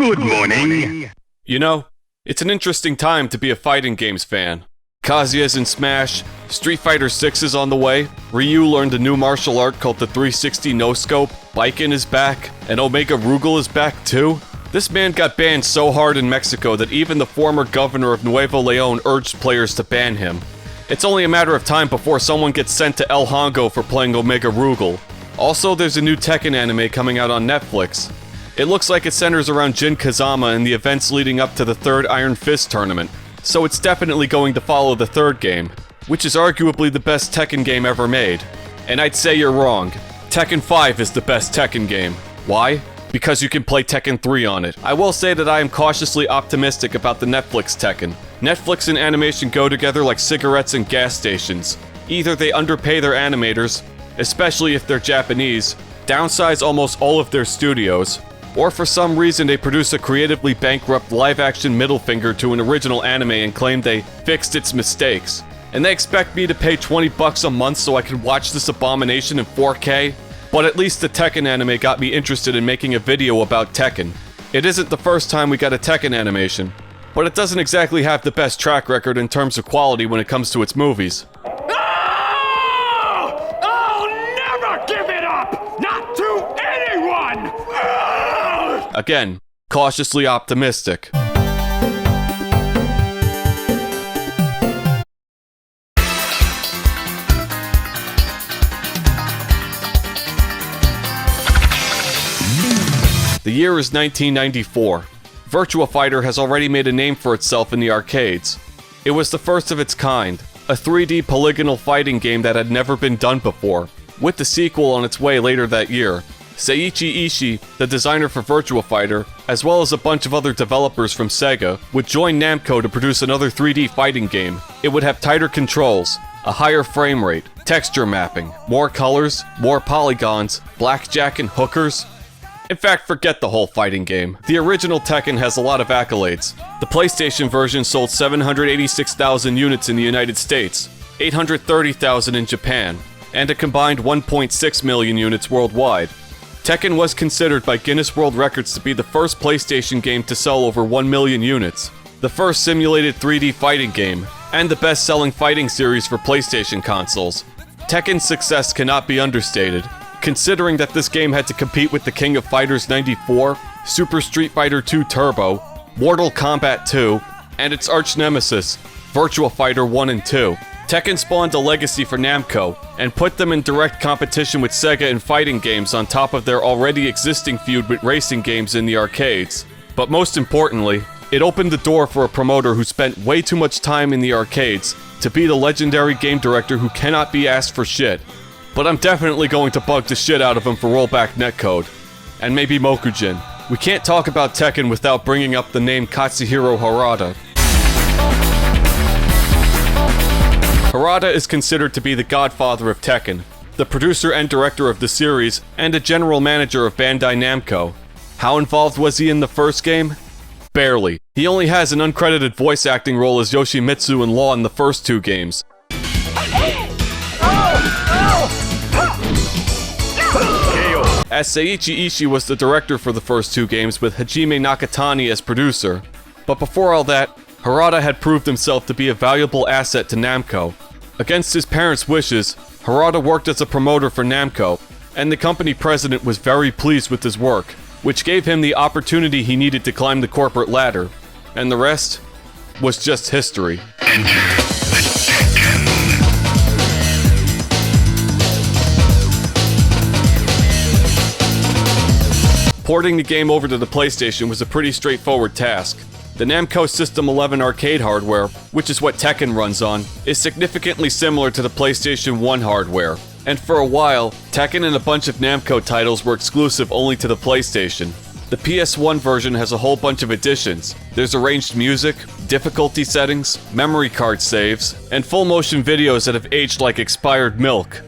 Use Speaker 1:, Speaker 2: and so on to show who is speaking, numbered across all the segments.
Speaker 1: Good morning.
Speaker 2: You know, it's an interesting time to be a fighting games fan. Kazuya's in Smash, Street Fighter 6 is on the way, Ryu learned a new martial art called the 360 no-scope, Baiken is back, and Omega Rugal is back too. This man got banned so hard in Mexico that even the former governor of Nuevo Leon urged players to ban him. It's only a matter of time before someone gets sent to El Hongo for playing Omega Rugal. Also, there's a new Tekken anime coming out on Netflix. It looks like it centers around Jin Kazama and the events leading up to the third Iron Fist tournament, so it's definitely going to follow the third game, which is arguably the best Tekken game ever made. And I'd say you're wrong. Tekken 5 is the best Tekken game. Why? Because you can play Tekken 3 on it. I will say that I am cautiously optimistic about the Netflix Tekken. Netflix and animation go together like cigarettes and gas stations. Either they underpay their animators, especially if they're Japanese, downsize almost all of their studios, or for some reason they produce a creatively bankrupt live-action middle finger to an original anime and claim they fixed its mistakes. And they expect me to pay $20 a month so I can watch this abomination in 4K? But at least the Tekken anime got me interested in making a video about Tekken. It isn't the first time we got a Tekken animation, but it doesn't exactly have the best track record in terms of quality when it comes to its movies. Again, cautiously optimistic. The year is 1994. Virtua Fighter has already made a name for itself in the arcades. It was the first of its kind, a 3D polygonal fighting game that had never been done before, with the sequel on its way later that year. Seiichi Ishii, the designer for Virtua Fighter, as well as a bunch of other developers from Sega, would join Namco to produce another 3D fighting game. It would have tighter controls, a higher frame rate, texture mapping, more colors, more polygons, blackjack and hookers. In fact, forget the whole fighting game. The original Tekken has a lot of accolades. The PlayStation version sold 786,000 units in the United States, 830,000 in Japan, and a combined 1.6 million units worldwide. Tekken was considered by Guinness World Records to be the first PlayStation game to sell over 1 million units, the first simulated 3D fighting game, and the best-selling fighting series for PlayStation consoles. Tekken's success cannot be understated, considering that this game had to compete with the King of Fighters 94, Super Street Fighter 2 Turbo, Mortal Kombat 2, and its arch-nemesis, Virtua Fighter 1 and 2. Tekken spawned a legacy for Namco, and put them in direct competition with Sega in fighting games on top of their already existing feud with racing games in the arcades. But most importantly, it opened the door for a promoter who spent way too much time in the arcades to be the legendary game director who cannot be asked for shit. But I'm definitely going to bug the shit out of him for rollback netcode. And maybe Mokujin. We can't talk about Tekken without bringing up the name Katsuhiro Harada. Harada is considered to be the godfather of Tekken, the producer and director of the series, and a general manager of Bandai Namco. How involved was he in the first game? Barely. He only has an uncredited voice acting role as Yoshimitsu and Law in the first two games. As Seiichi Ishii was the director for the first two games with Hajime Nakatani as producer. But before all that, Harada had proved himself to be a valuable asset to Namco. Against his parents' wishes, Harada worked as a promoter for Namco, and the company president was very pleased with his work, which gave him the opportunity he needed to climb the corporate ladder. And the rest was just history. Porting the game over to the PlayStation was a pretty straightforward task. The Namco System 11 arcade hardware, which is what Tekken runs on, is significantly similar to the PlayStation 1 hardware. And for a while, Tekken and a bunch of Namco titles were exclusive only to the PlayStation. The PS1 version has a whole bunch of additions. There's arranged music, difficulty settings, memory card saves, and full motion videos that have aged like expired milk.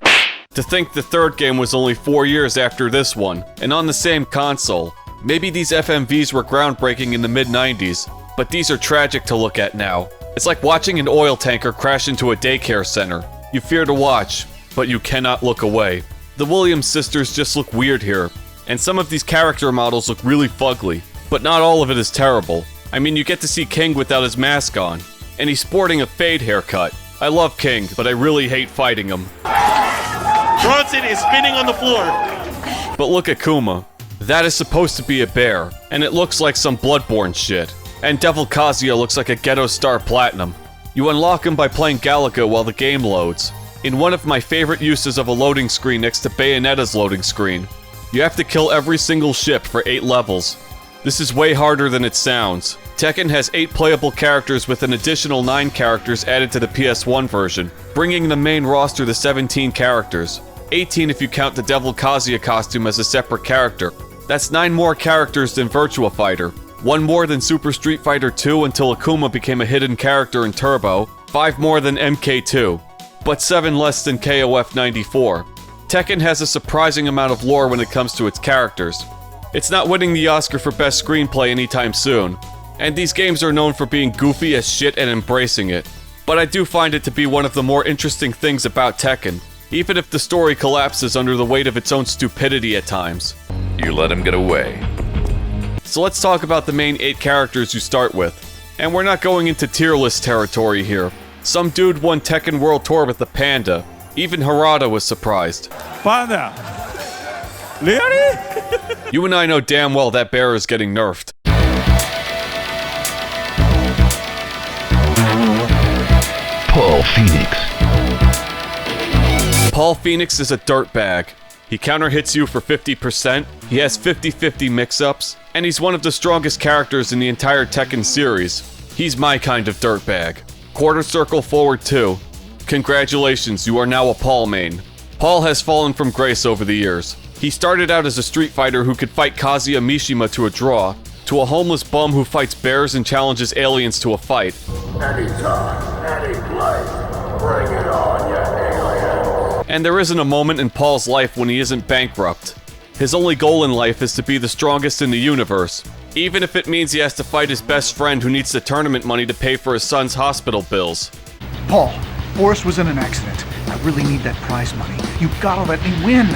Speaker 2: To think the third game was only 4 years after this one, and on the same console. Maybe these FMVs were groundbreaking in the mid-90s, but these are tragic to look at now. It's like watching an oil tanker crash into a daycare center. You fear to watch, but you cannot look away. The Williams sisters just look weird here, and some of these character models look really fugly. But not all of it is terrible. I mean, you get to see King without his mask on, and he's sporting a fade haircut. I love King, but I really hate fighting him.
Speaker 1: Bronson is spinning on the floor.
Speaker 2: But look at Kuma. That is supposed to be a bear, and it looks like some Bloodborne shit. And Devil Kazuya looks like a Ghetto Star Platinum. You unlock him by playing Galaga while the game loads, in one of my favorite uses of a loading screen next to Bayonetta's loading screen. You have to kill every single ship for 8 levels. This is way harder than it sounds. Tekken has 8 playable characters with an additional 9 characters added to the PS1 version, bringing the main roster to 17 characters. 18 if you count the Devil Kazuya costume as a separate character. That's 9 more characters than Virtua Fighter, 1 more than Super Street Fighter 2 until Akuma became a hidden character in Turbo, 5 more than MK2, but 7 less than KOF 94. Tekken has a surprising amount of lore when it comes to its characters. It's not winning the Oscar for Best Screenplay anytime soon, and these games are known for being goofy as shit and embracing it. But I do find it to be one of the more interesting things about Tekken, even if the story collapses under the weight of its own stupidity at times.
Speaker 3: You let him get away.
Speaker 2: So let's talk about the main 8 characters you start with. And we're not going into tier list territory here. Some dude won Tekken World Tour with the panda. Even Harada was surprised.
Speaker 1: Panda! Really?
Speaker 2: You and I know damn well that bear is getting nerfed.
Speaker 3: Paul Phoenix.
Speaker 2: Paul Phoenix is a dirtbag. He counter-hits you for 50%, he has 50-50 mix-ups, and he's one of the strongest characters in the entire Tekken series. He's my kind of dirtbag. Quarter circle forward 2. Congratulations, you are now a Paul main. Paul has fallen from grace over the years. He started out as a street fighter who could fight Kazuya Mishima to a draw, to a homeless bum who fights bears and challenges aliens to a fight.
Speaker 4: Anytime, any place, bring it on, you aliens.
Speaker 2: And there isn't a moment in Paul's life when he isn't bankrupt. His only goal in life is to be the strongest in the universe, even if it means he has to fight his best friend who needs the tournament money to pay for his son's hospital bills.
Speaker 5: Paul, Boris was in an accident. I really need that prize money. You've gotta let me win.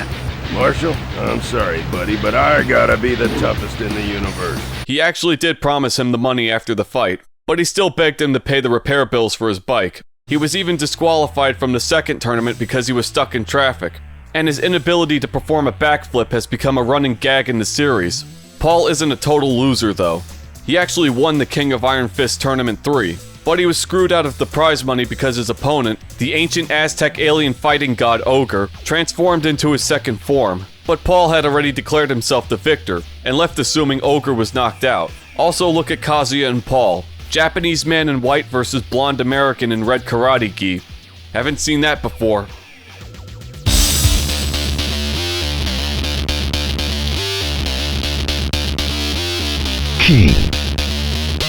Speaker 4: Marshall, I'm sorry, buddy, but I gotta be the toughest in the universe.
Speaker 2: He actually did promise him the money after the fight, but he still begged him to pay the repair bills for his bike. He was even disqualified from the second tournament because he was stuck in traffic, and his inability to perform a backflip has become a running gag in the series. Paul isn't a total loser though. He actually won the King of Iron Fist Tournament 3, but he was screwed out of the prize money because his opponent, the ancient Aztec alien fighting god Ogre, transformed into his second form. But Paul had already declared himself the victor, and left assuming Ogre was knocked out. Also look at Kazuya and Paul. Japanese man in white versus blonde American in red karate gi. Haven't seen that before.
Speaker 3: King.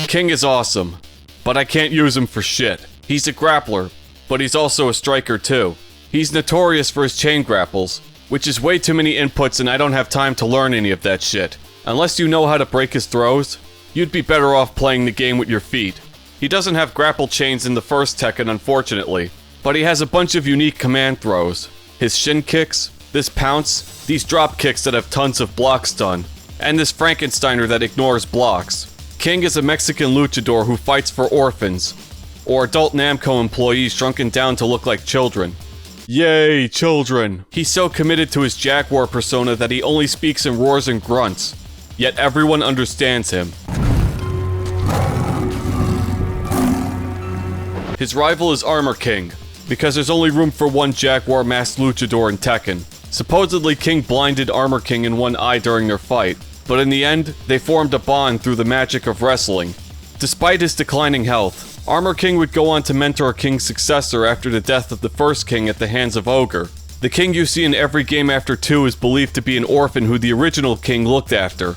Speaker 2: King is awesome, but I can't use him for shit. He's a grappler, but he's also a striker too. He's notorious for his chain grapples, which is way too many inputs and I don't have time to learn any of that shit. Unless you know how to break his throws, you'd be better off playing the game with your feet. He doesn't have grapple chains in the first Tekken, unfortunately, but he has a bunch of unique command throws. His shin kicks, this pounce, these drop kicks that have tons of block stun, and this Frankensteiner that ignores blocks. King is a Mexican luchador who fights for orphans, or adult Namco employees shrunken down to look like children. Yay, children! He's so committed to his Jaguar persona that he only speaks in roars and grunts, yet everyone understands him. His rival is Armor King, because there's only room for one Jaguar masked luchador in Tekken. Supposedly King blinded Armor King in one eye during their fight, but in the end, they formed a bond through the magic of wrestling. Despite his declining health, Armor King would go on to mentor King's successor after the death of the first King at the hands of Ogre. The King you see in every game after 2 is believed to be an orphan who the original King looked after.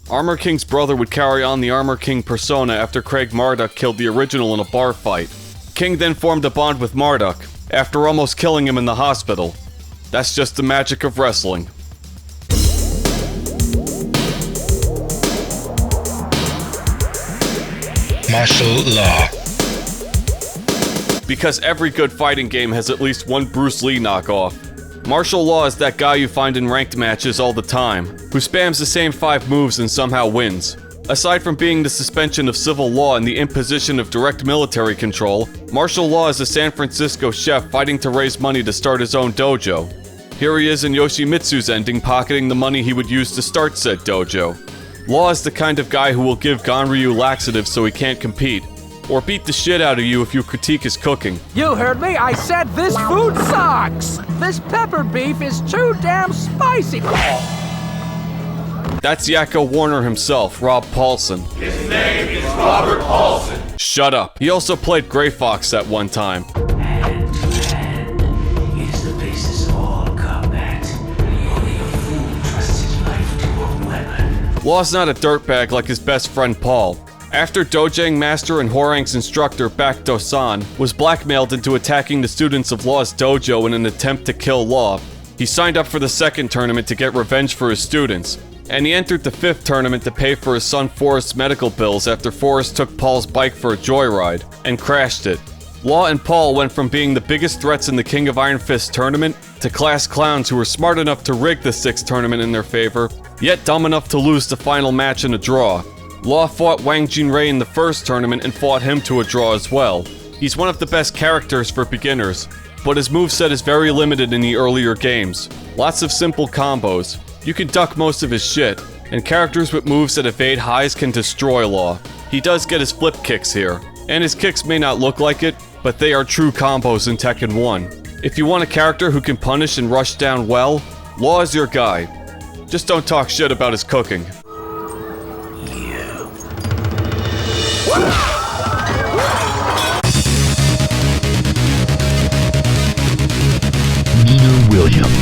Speaker 2: Armor King's brother would carry on the Armor King persona after Craig Marduk killed the original in a bar fight. King then formed a bond with Marduk, after almost killing him in the hospital. That's just the magic of wrestling.
Speaker 3: Martial law.
Speaker 2: Because every good fighting game has at least one Bruce Lee knockoff. Martial law is that guy you find in ranked matches all the time, who spams the same 5 moves and somehow wins. Aside from being the suspension of civil law and the imposition of direct military control, martial law is a San Francisco chef fighting to raise money to start his own dojo. Here he is in Yoshimitsu's ending, pocketing the money he would use to start said dojo. Law is the kind of guy who will give Ganryu laxatives so he can't compete, or beat the shit out of you if you critique his cooking.
Speaker 6: You heard me, I said this food sucks! This pepper beef is too damn spicy!
Speaker 2: That's Yakko Warner himself, Rob Paulson.
Speaker 4: His name is Robert Paulson.
Speaker 2: Shut up. He also played Gray Fox at one time.
Speaker 7: Is the basis of all combat. Only a fool trusts his life to a weapon.
Speaker 2: Law's not a dirtbag like his best friend Paul. After Dojang Master and Horang's instructor Bak Do-san was blackmailed into attacking the students of Law's dojo in an attempt to kill Law, he signed up for the second tournament to get revenge for his students, and he entered the fifth tournament to pay for his son Forrest's medical bills after Forrest took Paul's bike for a joyride and crashed it. Law and Paul went from being the biggest threats in the King of Iron Fist tournament to class clowns who were smart enough to rig the sixth tournament in their favor, yet dumb enough to lose the final match in a draw. Law fought Wang Jinrei in the first tournament and fought him to a draw as well. He's one of the best characters for beginners, but his moveset is very limited in the earlier games. Lots of simple combos. You can duck most of his shit, and characters with moves that evade highs can destroy Law. He does get his flip kicks here, and his kicks may not look like it, but they are true combos in Tekken 1. If you want a character who can punish and rush down well, Law is your guy. Just don't talk shit about his cooking.
Speaker 3: Nina Williams.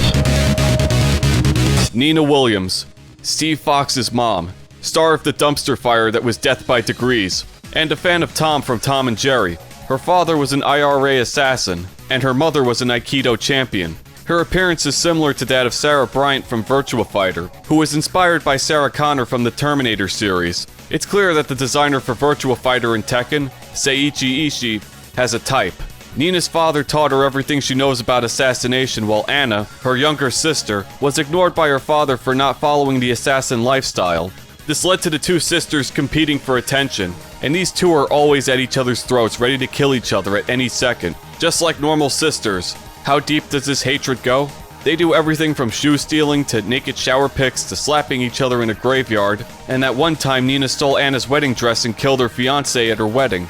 Speaker 2: Nina Williams, Steve Fox's mom, star of the dumpster fire that was Death by Degrees, and a fan of Tom from Tom and Jerry. Her father was an IRA assassin, and her mother was an Aikido champion. Her appearance is similar to that of Sarah Bryant from Virtua Fighter, who was inspired by Sarah Connor from the Terminator series. It's clear that the designer for Virtua Fighter and Tekken, Seiichi Ishii, has a type. Nina's father taught her everything she knows about assassination, while Anna, her younger sister, was ignored by her father for not following the assassin lifestyle. This led to the two sisters competing for attention, and these two are always at each other's throats, ready to kill each other at any second, just like normal sisters. How deep does this hatred go? They do everything from shoe stealing to naked shower pics to slapping each other in a graveyard, and that one time Nina stole Anna's wedding dress and killed her fiancé at her wedding.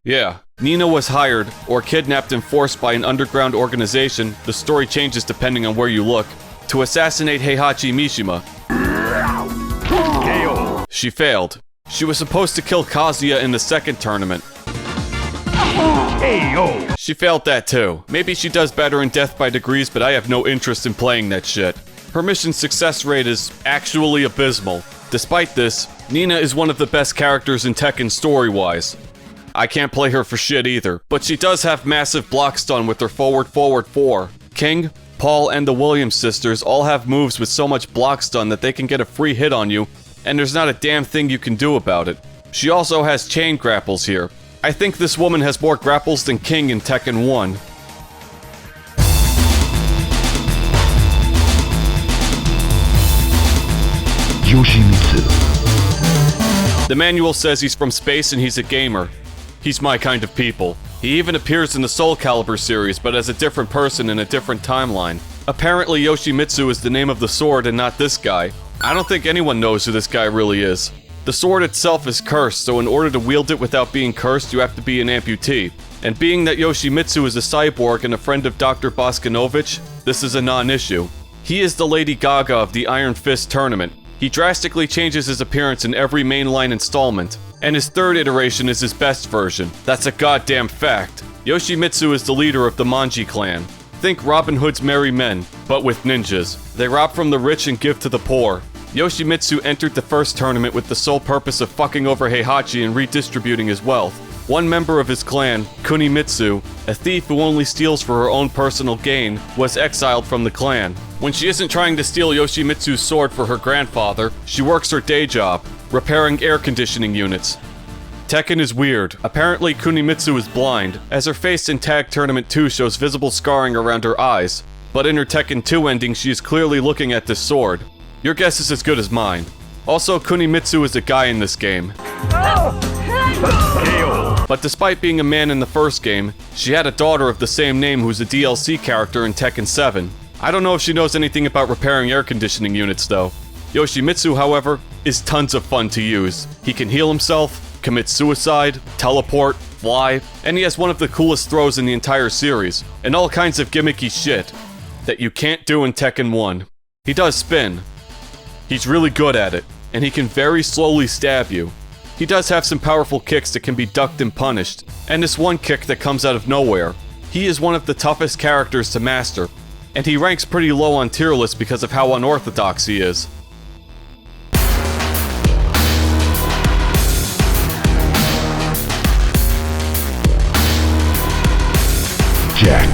Speaker 2: Yeah, Nina was hired, or kidnapped and forced by an underground organization, the story changes depending on where you look, to assassinate Heihachi Mishima. She failed. She was supposed to kill Kazuya in the second tournament. She failed that too. Maybe she does better in Death by Degrees, but I have no interest in playing that shit. Her mission success rate is actually abysmal. Despite this, Nina is one of the best characters in Tekken story-wise. I can't play her for shit either, but she does have massive block stun with her forward 4. King, Paul, and the Williams sisters all have moves with so much block stun that they can get a free hit on you, and there's not a damn thing you can do about it. She also has chain grapples here. I think this woman has more grapples than King in Tekken 1.
Speaker 3: Yoshimitsu.
Speaker 2: The manual says he's from space and he's a gamer. He's my kind of people. He even appears in the Soul Calibur series, but as a different person in a different timeline. Apparently Yoshimitsu is the name of the sword and not this guy. I don't think anyone knows who this guy really is. The sword itself is cursed, so in order to wield it without being cursed, you have to be an amputee. And being that Yoshimitsu is a cyborg and a friend of Dr. Boskanovich, this is a non-issue. He is the Lady Gaga of the Iron Fist tournament. He drastically changes his appearance in every mainline installment, and his third iteration is his best version. That's a goddamn fact. Yoshimitsu is the leader of the Manji clan. Think Robin Hood's Merry Men, but with ninjas. They rob from the rich and give to the poor. Yoshimitsu entered the first tournament with the sole purpose of fucking over Heihachi and redistributing his wealth. One member of his clan, Kunimitsu, a thief who only steals for her own personal gain, was exiled from the clan. When she isn't trying to steal Yoshimitsu's sword for her grandfather, she works her day job, repairing air conditioning units. Tekken is weird. Apparently Kunimitsu is blind, as her face in Tag Tournament 2 shows visible scarring around her eyes. But in her Tekken 2 ending, she is clearly looking at this sword. Your guess is as good as mine. Also, Kunimitsu is a guy in this game. But despite being a man in the first game, she had a daughter of the same name who's a DLC character in Tekken 7. I don't know if she knows anything about repairing air conditioning units though. Yoshimitsu, however, is tons of fun to use. He can heal himself, commit suicide, teleport, fly, and he has one of the coolest throws in the entire series, and all kinds of gimmicky shit that you can't do in Tekken 1. He does spin. He's really good at it, and he can very slowly stab you. He does have some powerful kicks that can be ducked and punished, and this one kick that comes out of nowhere. He is one of the toughest characters to master, and he ranks pretty low on tier lists because of how unorthodox he is.
Speaker 3: Jack.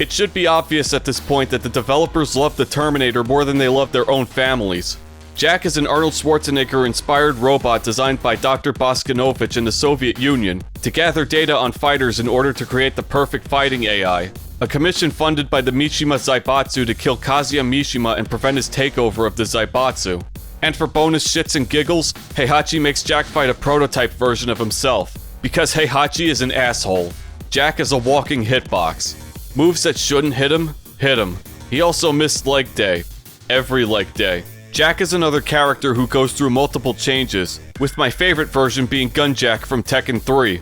Speaker 2: It should be obvious at this point that the developers love the Terminator more than they love their own families. Jack is an Arnold Schwarzenegger-inspired robot designed by Dr. Boskanovich in the Soviet Union to gather data on fighters in order to create the perfect fighting AI. A commission funded by the Mishima Zaibatsu to kill Kazuya Mishima and prevent his takeover of the Zaibatsu. And for bonus shits and giggles, Heihachi makes Jack fight a prototype version of himself, because Heihachi is an asshole. Jack is a walking hitbox. Moves that shouldn't hit him, hit him. He also missed leg day. Every leg day. Jack is another character who goes through multiple changes, with my favorite version being Gunjack from Tekken 3.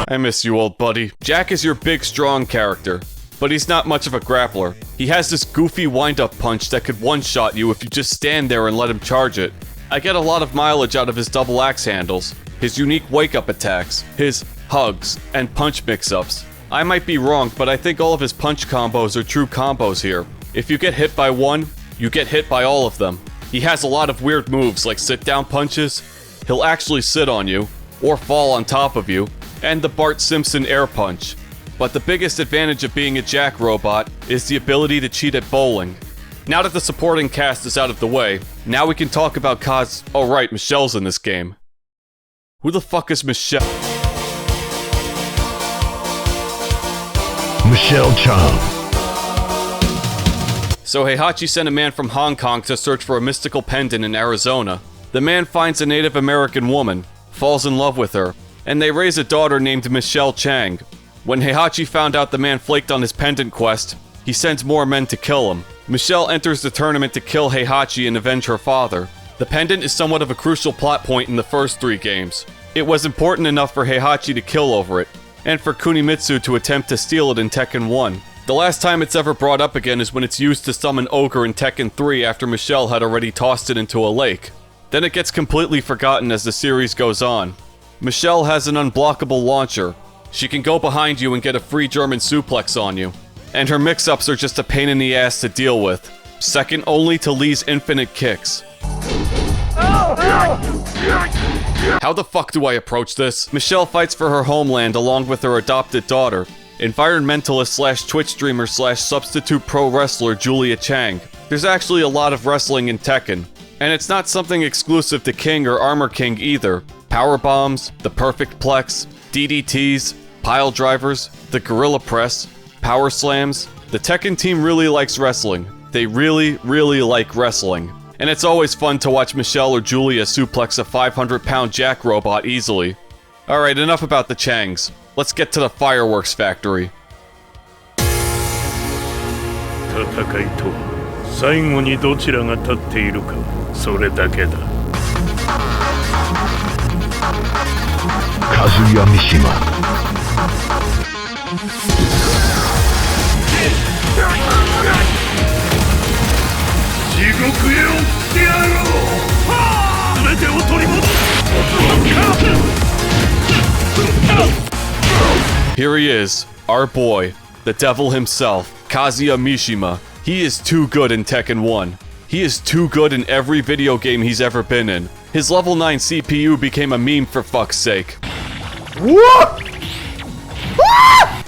Speaker 2: I miss you, old buddy. Jack is your big, strong character, but he's not much of a grappler. He has this goofy wind-up punch that could one-shot you if you just stand there and let him charge it. I get a lot of mileage out of his double axe handles, his unique wake-up attacks, his hugs, and punch mix-ups. I might be wrong, but I think all of his punch combos are true combos here. If you get hit by one, you get hit by all of them. He has a lot of weird moves like sit-down punches, he'll actually sit on you, or fall on top of you, and the Bart Simpson air punch. But the biggest advantage of being a Jack robot is the ability to cheat at bowling. Now that the supporting cast is out of the way, now we can talk about oh right, Michelle's in this game. Who the fuck is Michelle?
Speaker 3: Michelle Chang.
Speaker 2: So Heihachi sent a man from Hong Kong to search for a mystical pendant in Arizona. The man finds a Native American woman, falls in love with her, and they raise a daughter named Michelle Chang. When Heihachi found out the man flaked on his pendant quest, he sends more men to kill him. Michelle enters the tournament to kill Heihachi and avenge her father. The pendant is somewhat of a crucial plot point in the first 3 games. It was important enough for Heihachi to kill over it, and for Kunimitsu to attempt to steal it in Tekken 1. The last time it's ever brought up again is when it's used to summon Ogre in Tekken 3 after Michelle had already tossed it into a lake. Then it gets completely forgotten as the series goes on. Michelle has an unblockable launcher. She can go behind you and get a free German suplex on you. And her mix-ups are just a pain in the ass to deal with. Second only to Lee's infinite kicks. How the fuck do I approach this? Michelle fights for her homeland along with her adopted daughter, environmentalist / Twitch streamer / substitute pro wrestler Julia Chang. There's actually a lot of wrestling in Tekken, and it's not something exclusive to King or Armor King either. Power bombs, the perfect plex, DDTs, pile drivers, the gorilla press, power slams. The Tekken team really likes wrestling. They really, really like wrestling. And it's always fun to watch Michelle or Julia suplex a 500-pound Jack robot easily. Alright, enough about the Changs. Let's get to the fireworks factory.
Speaker 8: 戦いとは最後にどちらが立っているかそれだけだ
Speaker 3: Kazuya Mishima.
Speaker 8: 地獄へ送ってやろう全てを取り戻す
Speaker 2: Here he is, our boy, the devil himself, Kazuya Mishima. He is too good in Tekken 1. He is too good in every video game he's ever been in. His level 9 CPU became a meme for fuck's sake.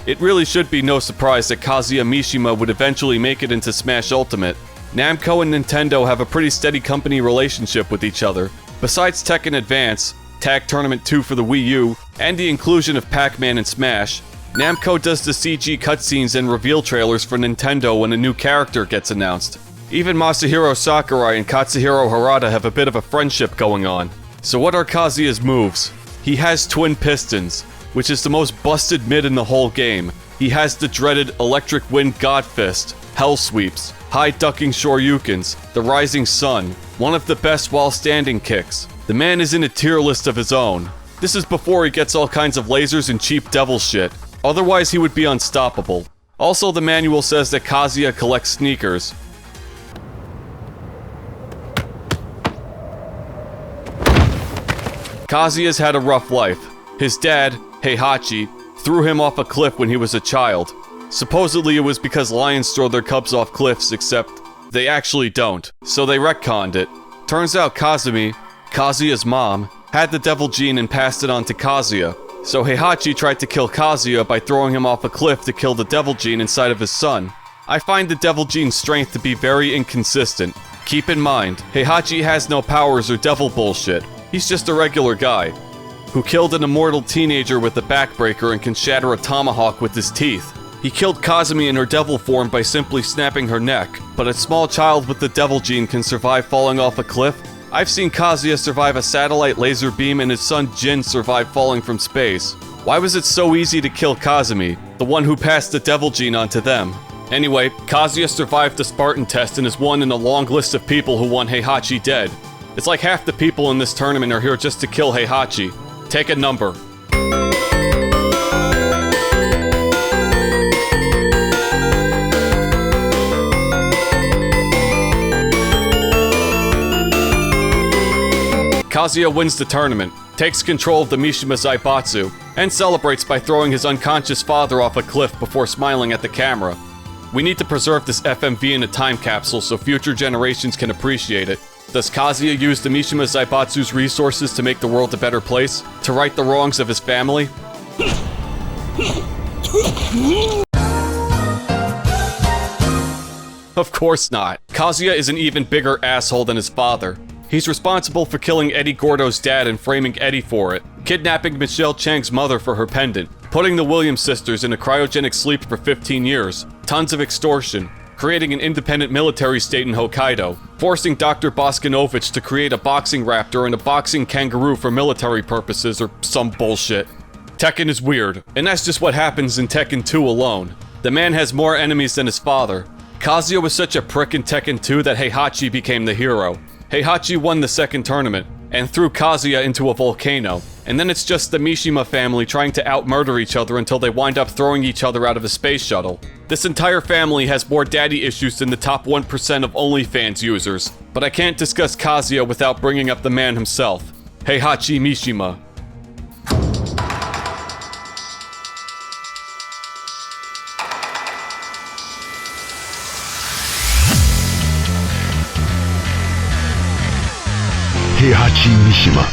Speaker 2: It really should be no surprise that Kazuya Mishima would eventually make it into Smash Ultimate. Namco and Nintendo have a pretty steady company relationship with each other. Besides Tekken Advance, Tag Tournament 2 for the Wii U, and the inclusion of Pac-Man in Smash, Namco does the CG cutscenes and reveal trailers for Nintendo when a new character gets announced. Even Masahiro Sakurai and Katsuhiro Harada have a bit of a friendship going on. So what are Kazuya's moves? He has twin pistons, which is the most busted mid in the whole game. He has the dreaded Electric Wind God Fist, Hell Sweeps, High Ducking Shoryukens, the Rising Sun, one of the best while standing kicks. The man is in a tier list of his own. This is before he gets all kinds of lasers and cheap devil shit. Otherwise he would be unstoppable. Also, the manual says that Kazuya collects sneakers. Kazuya's had a rough life. His dad, Heihachi, threw him off a cliff when he was a child. Supposedly it was because lions throw their cubs off cliffs, except they actually don't, so they retconned it. Turns out Kazumi, Kazuya's mom, had the devil gene and passed it on to Kazuya. So Heihachi tried to kill Kazuya by throwing him off a cliff to kill the devil gene inside of his son. I find the devil gene's strength to be very inconsistent. Keep in mind, Heihachi has no powers or devil bullshit. He's just a regular guy who killed an immortal teenager with a backbreaker and can shatter a tomahawk with his teeth. He killed Kazumi in her devil form by simply snapping her neck, but a small child with the devil gene can survive falling off a cliff? I've seen Kazuya survive a satellite laser beam and his son Jin survive falling from space. Why was it so easy to kill Kazumi, the one who passed the devil gene onto them? Anyway, Kazuya survived the Spartan test and is one in a long list of people who want Heihachi dead. It's like half the people in this tournament are here just to kill Heihachi. Take a number. Kazuya wins the tournament, takes control of the Mishima Zaibatsu, and celebrates by throwing his unconscious father off a cliff before smiling at the camera. We need to preserve this FMV in a time capsule so future generations can appreciate it. Does Kazuya use the Mishima Zaibatsu's resources to make the world a better place? To right the wrongs of his family? Of course not. Kazuya is an even bigger asshole than his father. He's responsible for killing Eddie Gordo's dad and framing Eddie for it, kidnapping Michelle Chang's mother for her pendant, putting the Williams sisters in a cryogenic sleep for 15 years, tons of extortion, creating an independent military state in Hokkaido, forcing Dr. Boskanovich to create a boxing raptor and a boxing kangaroo for military purposes or some bullshit. Tekken is weird, and that's just what happens in Tekken 2 alone. The man has more enemies than his father. Kazuya was such a prick in Tekken 2 that Heihachi became the hero. Heihachi won the second tournament, and threw Kazuya into a volcano, and then it's just the Mishima family trying to out-murder each other until they wind up throwing each other out of a space shuttle. This entire family has more daddy issues than the top 1% of OnlyFans users, but I can't discuss Kazuya without bringing up the man himself, Heihachi Mishima.
Speaker 3: Heihachi Mishima.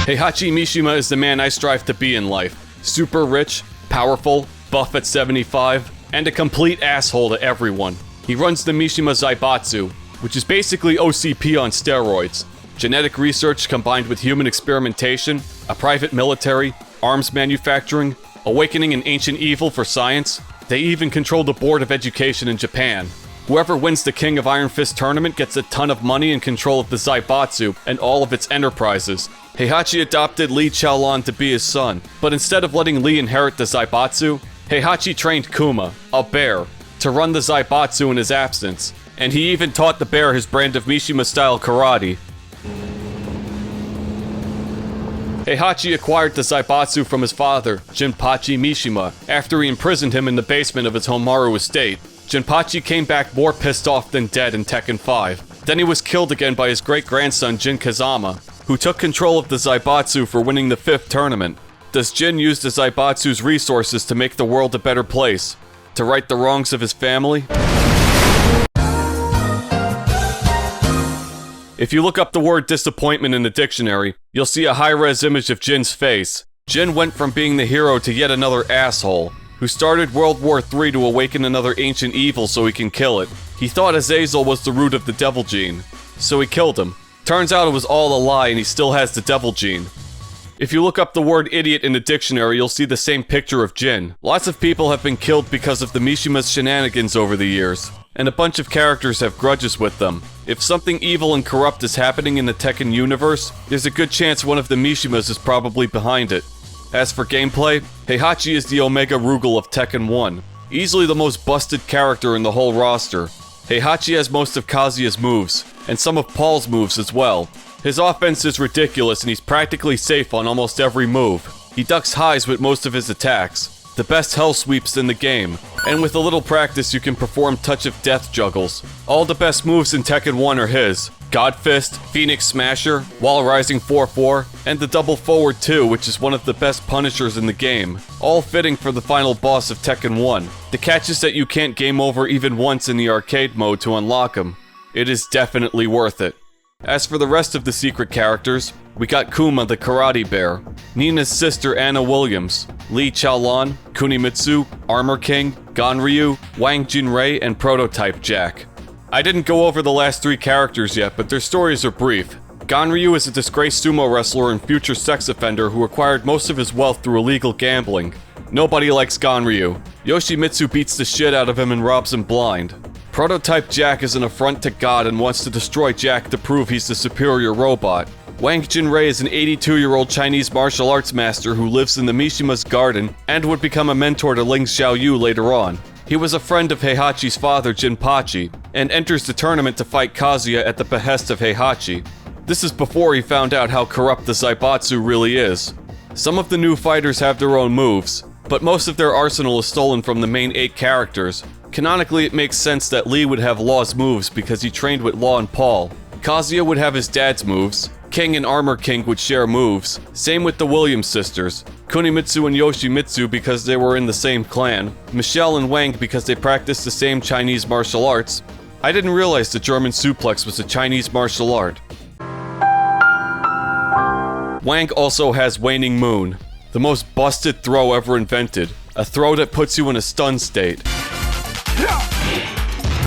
Speaker 2: Heihachi Mishima is the man I strive to be in life. Super rich, powerful, buff at 75, and a complete asshole to everyone. He runs the Mishima Zaibatsu, which is basically OCP on steroids. Genetic research combined with human experimentation, a private military, arms manufacturing, awakening an ancient evil for science. They even control the Board of Education in Japan. Whoever wins the King of Iron Fist tournament gets a ton of money and control of the Zaibatsu and all of its enterprises. Heihachi adopted Lee Chaolan to be his son, but instead of letting Lee inherit the Zaibatsu, Heihachi trained Kuma, a bear, to run the Zaibatsu in his absence, and he even taught the bear his brand of Mishima-style karate. Heihachi acquired the Zaibatsu from his father, Jinpachi Mishima, after he imprisoned him in the basement of his Homaru estate. Jinpachi came back more pissed off than dead in Tekken 5. Then he was killed again by his great-grandson Jin Kazama, who took control of the Zaibatsu for winning the 5th tournament. Does Jin use the Zaibatsu's resources to make the world a better place? To right the wrongs of his family? If you look up the word disappointment in the dictionary, you'll see a high-res image of Jin's face. Jin went from being the hero to yet another asshole, who started World War III to awaken another ancient evil so he can kill it. He thought Azazel was the root of the devil gene, so he killed him. Turns out it was all a lie and he still has the devil gene. If you look up the word idiot in the dictionary, you'll see the same picture of Jin. Lots of people have been killed because of the Mishima's shenanigans over the years. and a bunch of characters have grudges with them. If something evil and corrupt is happening in the Tekken universe, there's a good chance one of the Mishimas is probably behind it. As for gameplay, Heihachi is the Omega Rugal of Tekken 1. Easily the most busted character in the whole roster. Heihachi has most of Kazuya's moves, and some of Paul's moves as well. His offense is ridiculous and he's practically safe on almost every move. He ducks highs with most of his attacks. The best hell sweeps in the game, and with a little practice you can perform touch of death juggles. All the best moves in Tekken 1 are his. God Fist, Phoenix Smasher, Wall Rising 4-4, and the Double Forward 2, which is one of the best punishers in the game. All fitting for the final boss of Tekken 1. The catch is that you can't game over even once in the arcade mode to unlock him. It is definitely worth it. As for the rest of the secret characters, we got Kuma the Karate Bear, Nina's sister Anna Williams, Lee Chaolan, Kunimitsu, Armor King, Ganryu, Wang Jinrei, and Prototype Jack. I didn't go over the last 3 characters yet, but their stories are brief. Ganryu is a disgraced sumo wrestler and future sex offender who acquired most of his wealth through illegal gambling. Nobody likes Ganryu. Yoshimitsu beats the shit out of him and robs him blind. Prototype Jack is an affront to God and wants to destroy Jack to prove he's the superior robot. Wang Jinrei is an 82-year-old Chinese martial arts master who lives in the Mishima's garden and would become a mentor to Ling Xiaoyu later on. He was a friend of Heihachi's father Jinpachi, and enters the tournament to fight Kazuya at the behest of Heihachi. This is before he found out how corrupt the Zaibatsu really is. Some of the new fighters have their own moves, but most of their arsenal is stolen from the main 8 characters. Canonically, it makes sense that Lee would have Law's moves because he trained with Law and Paul. Kazuya would have his dad's moves. King and Armor King would share moves. Same with the Williams sisters. Kunimitsu and Yoshimitsu because they were in the same clan. Michelle and Wang because they practiced the same Chinese martial arts. I didn't realize the German suplex was a Chinese martial art. Wang also has Waning Moon, the most busted throw ever invented. A throw that puts you in a stun state.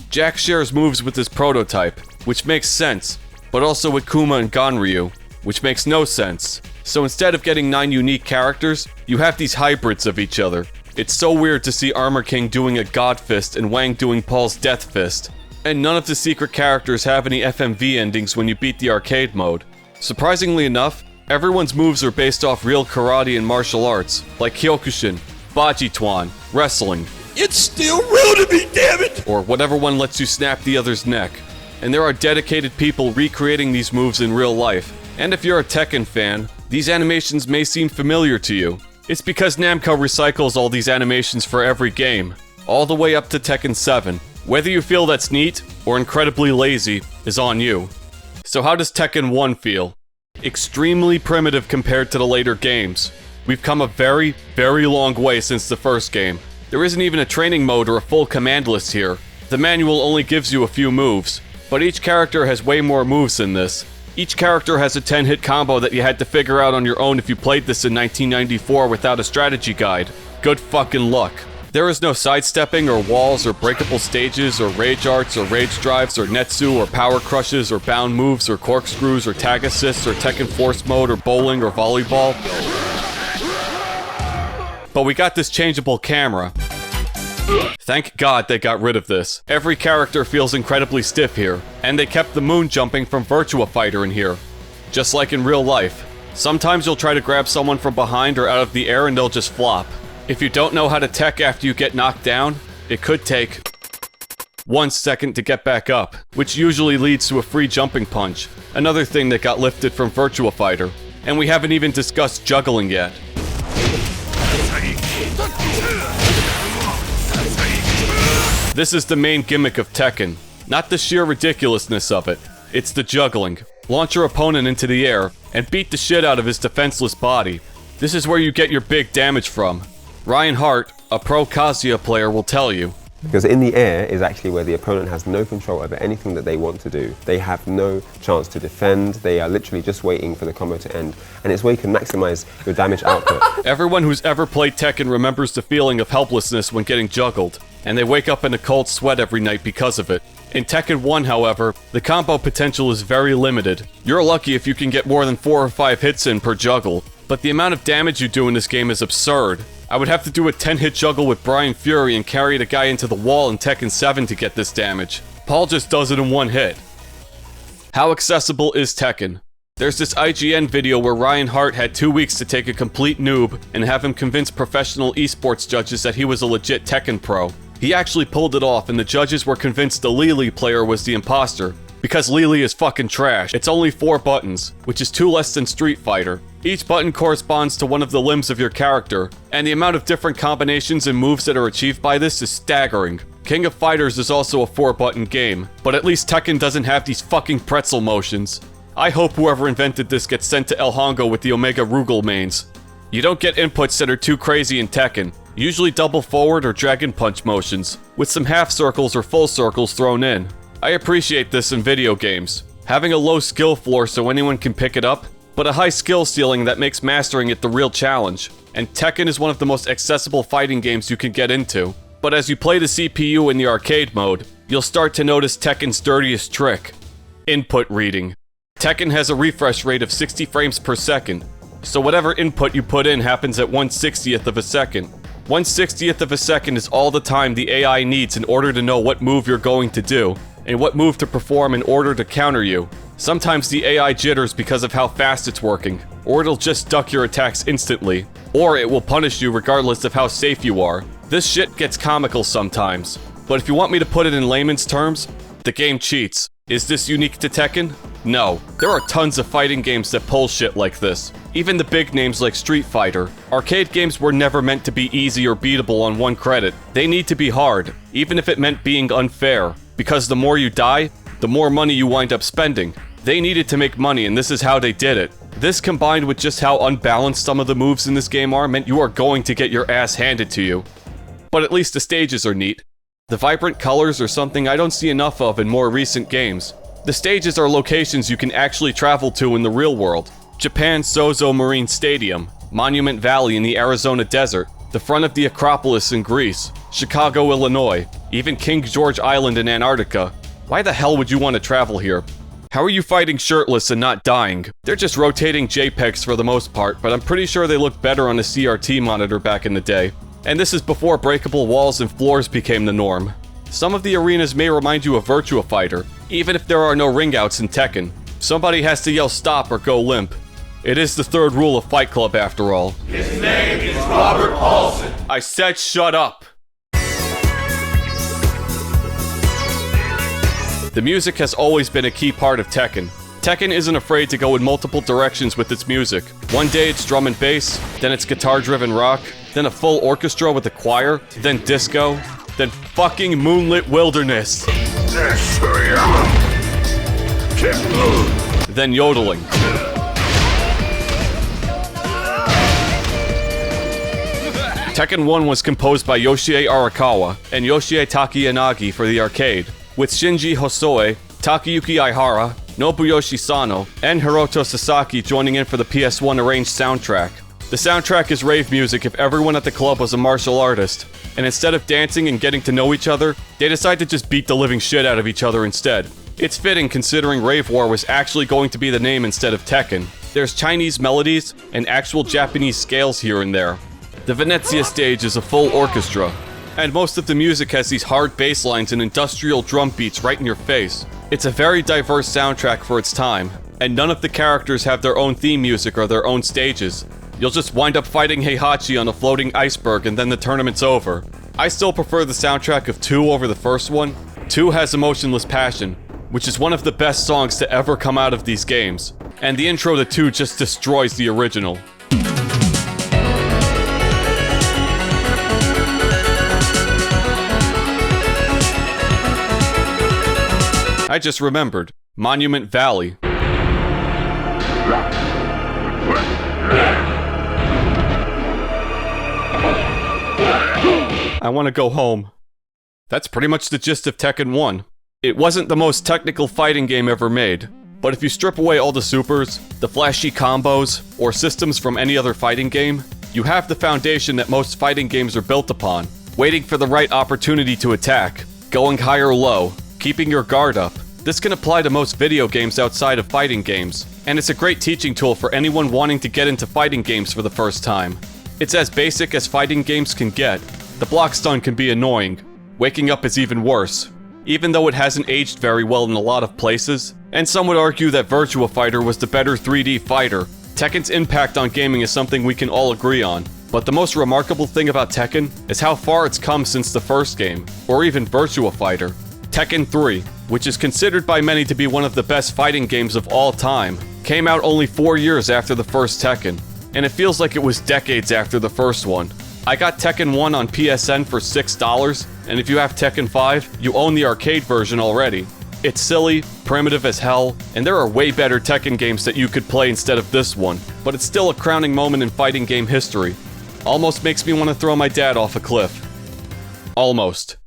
Speaker 2: Jack shares moves with his prototype, which makes sense, but also with Kuma and Ganryu, which makes no sense. So instead of getting 9 unique characters, you have these hybrids of each other. It's so weird to see Armor King doing a God Fist and Wang doing Paul's Death Fist. And none of the secret characters have any FMV endings when you beat the arcade mode. Surprisingly enough, everyone's moves are based off real karate and martial arts, like Kyokushin, Bajituan, wrestling.
Speaker 9: It's still real to me, damn it!
Speaker 2: Or whatever one lets you snap the other's neck. And there are dedicated people recreating these moves in real life. And if you're a Tekken fan, these animations may seem familiar to you. It's because Namco recycles all these animations for every game, all the way up to Tekken 7. Whether you feel that's neat or incredibly lazy is on you. So how does Tekken 1 feel? Extremely primitive compared to the later games. We've come a very, very long way since the first game. There isn't even a training mode or a full command list here. The manual only gives you a few moves, but each character has way more moves than this. Each character has a 10-hit combo that you had to figure out on your own if you played this in 1994 without a strategy guide. Good fucking luck. There is no sidestepping or walls or breakable stages or rage arts or rage drives or netsu or power crushes or bound moves or corkscrews or tag assists or Tekken Force mode or bowling or volleyball. But we got this changeable camera. Thank God they got rid of this. Every character feels incredibly stiff here, and they kept the moon jumping from Virtua Fighter in here. Just like in real life. Sometimes you'll try to grab someone from behind or out of the air and they'll just flop. If you don't know how to tech after you get knocked down, it could take 1 second to get back up, which usually leads to a free jumping punch, another thing that got lifted from Virtua Fighter. And we haven't even discussed juggling yet. This is the main gimmick of Tekken. Not the sheer ridiculousness of it. It's the juggling. Launch your opponent into the air and beat the shit out of his defenseless body. This is where you get your big damage from. Ryan Hart, a pro Kazuya player, will tell you.
Speaker 10: Because in the air is actually where the opponent has no control over anything that they want to do. They have no chance to defend, they are literally just waiting for the combo to end, and it's where you can maximize your damage output.
Speaker 2: Everyone who's ever played Tekken remembers the feeling of helplessness when getting juggled, and they wake up in a cold sweat every night because of it. In Tekken 1, however, the combo potential is very limited. You're lucky if you can get more than 4 or 5 hits in per juggle, but the amount of damage you do in this game is absurd. I would have to do a 10-hit juggle with Brian Fury and carry the guy into the wall in Tekken 7 to get this damage. Paul just does it in one hit. How accessible is Tekken? There's this IGN video where Ryan Hart had 2 weeks to take a complete noob and have him convince professional esports judges that he was a legit Tekken pro. He actually pulled it off, and the judges were convinced the Lily player was the imposter. Because Lily is fucking trash. It's only 4 buttons, which is 2 less than Street Fighter. Each button corresponds to one of the limbs of your character, and the amount of different combinations and moves that are achieved by this is staggering. King of Fighters is also a 4-button game, but at least Tekken doesn't have these fucking pretzel motions. I hope whoever invented this gets sent to El Hongo with the Omega Rugal mains. You don't get inputs that are too crazy in Tekken, usually double forward or dragon punch motions, with some half circles or full circles thrown in. I appreciate this in video games, having a low skill floor so anyone can pick it up, but a high skill ceiling that makes mastering it the real challenge. And Tekken is one of the most accessible fighting games you can get into. But as you play the CPU in the arcade mode, you'll start to notice Tekken's dirtiest trick: input reading. Tekken has a refresh rate of 60 frames per second, so whatever input you put in happens at 1/60th of a second. 1/60th of a second is all the time the AI needs in order to know what move you're going to do, and what move to perform in order to counter you. Sometimes the AI jitters because of how fast it's working, or it'll just duck your attacks instantly, or it will punish you regardless of how safe you are. This shit gets comical sometimes, but if you want me to put it in layman's terms, the game cheats. Is this unique to Tekken? No. There are tons of fighting games that pull shit like this. Even the big names like Street Fighter. Arcade games were never meant to be easy or beatable on one credit. They need to be hard, even if it meant being unfair. Because the more you die, the more money you wind up spending. They needed to make money, and this is how they did it. This, combined with just how unbalanced some of the moves in this game are, meant you are going to get your ass handed to you. But at least the stages are neat. The vibrant colors are something I don't see enough of in more recent games. The stages are locations you can actually travel to in the real world. Japan's Sozo Marine Stadium, Monument Valley in the Arizona desert, the front of the Acropolis in Greece, Chicago, Illinois, even King George Island in Antarctica. Why the hell would you want to travel here? How are you fighting shirtless and not dying? They're just rotating JPEGs for the most part, but I'm pretty sure they looked better on a CRT monitor back in the day. And this is before breakable walls and floors became the norm. Some of the arenas may remind you of Virtua Fighter, even if there are no ringouts in Tekken. Somebody has to yell stop or go limp. It is the third rule of Fight Club after all.
Speaker 9: His name is Robert Paulson.
Speaker 2: I said shut up! The music has always been a key part of Tekken. Tekken isn't afraid to go in multiple directions with its music. One day it's drum and bass, then it's guitar-driven rock, then a full orchestra with a choir, then disco, then fucking moonlit wilderness. Then yodeling. Tekken 1 was composed by Yoshie Arakawa and Yoshie Takiyanagi for the arcade, with Shinji Hosoe, Takayuki Aihara, Nobuyoshi Sano, and Hiroto Sasaki joining in for the PS1 arranged soundtrack. The soundtrack is rave music if everyone at the club was a martial artist, and instead of dancing and getting to know each other, they decide to just beat the living shit out of each other instead. It's fitting considering Rave War was actually going to be the name instead of Tekken. There's Chinese melodies and actual Japanese scales here and there. The Venezia stage is a full orchestra, and most of the music has these hard bass lines and industrial drum beats right in your face. It's a very diverse soundtrack for its time, and none of the characters have their own theme music or their own stages. You'll just wind up fighting Heihachi on a floating iceberg and then the tournament's over. I still prefer the soundtrack of 2 over the first one. 2 has Emotionless Passion, which is one of the best songs to ever come out of these games, and the intro to 2 just destroys the original. I just remembered. Monument Valley. I want to go home. That's pretty much the gist of Tekken 1. It wasn't the most technical fighting game ever made, but if you strip away all the supers, the flashy combos, or systems from any other fighting game, you have the foundation that most fighting games are built upon. Waiting for the right opportunity to attack, going high or low, keeping your guard up. This can apply to most video games outside of fighting games, and it's a great teaching tool for anyone wanting to get into fighting games for the first time. It's as basic as fighting games can get. The block stun can be annoying. Waking up is even worse, even though it hasn't aged very well in a lot of places, and some would argue that Virtua Fighter was the better 3D fighter. Tekken's impact on gaming is something we can all agree on. But the most remarkable thing about Tekken is how far it's come since the first game, or even Virtua Fighter. Tekken 3, which is considered by many to be one of the best fighting games of all time, came out only 4 years after the first Tekken, and it feels like it was decades after the first one. I got Tekken 1 on PSN for $6, and if you have Tekken 5, you own the arcade version already. It's silly, primitive as hell, and there are way better Tekken games that you could play instead of this one, but it's still a crowning moment in fighting game history. Almost makes me want to throw my dad off a cliff. Almost.